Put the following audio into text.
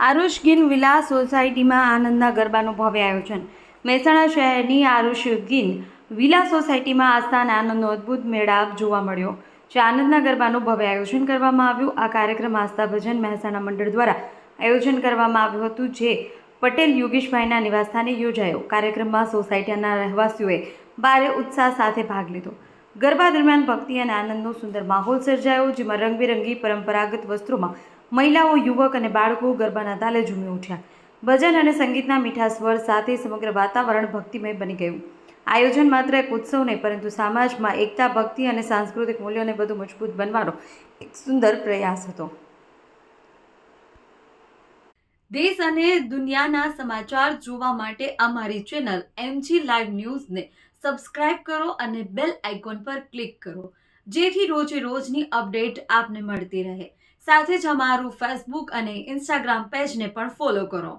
Aarush ગિન villa સોસાયટીમાં આનંદના ગરબાનું ભવ્ય આયોજન. મહેસાણા શહેરની આરુષ ગિન વિલા સોસાયટીમાં આસ્થા આનંદનો અદ્ભુત મેળાપ જોવા મળ્યો, જ્યાં આનંદના ગરબાનું ભવ્ય આયોજન કરવામાં આવ્યું. આ કાર્યક્રમ આસ્થા ભજન મહેસાણા મંડળ દ્વારા આયોજન કરવામાં આવ્યું હતું, જે પટેલ યોગેશભાઈના નિવાસસ્થાને યોજાયો. કાર્યક્રમમાં સોસાયટીના રહેવાસીઓએ ભારે ઉત્સાહ સાથે ભાગ લીધો. ગરબા દરમિયાન ભક્તિ અને આનંદનો સુંદર માહોલ સર્જાયો, જેમાં રંગબેરંગી પરંપરાગત વસ્ત્રોમાં મહિલાઓ, યુવક અને બાળકો ગરબાના તાલે ઝૂમી ઉઠ્યા. ભજન અને સંગીતના મીઠા સ્વર સાથે સમગ્ર વાતાવરણ ભક્તિમય બની ગયું. આયોજન માત્ર એક ઉત્સવ નહીં, પરંતુ સમાજમાં એકતા, ભક્તિ અને સાંસ્કૃતિક મૂલ્યોને વધુ મજબૂત બનવાનો એક સુંદર પ્રયાસ હતો. દેશ અને દુનિયાના સમાચાર જોવા માટે અમારી ચેનલ MG લાઈવ ન્યૂઝને સબસ્ક્રાઇબ કરો અને બેલ આઇકોન પર ક્લિક કરો, જેથી રોજે રોજની અપડેટ આપને મળતી રહે. સાથે જ અમારું ફેસબુક અને ઇન્સ્ટાગ્રામ પેજને પણ ફોલો કરો.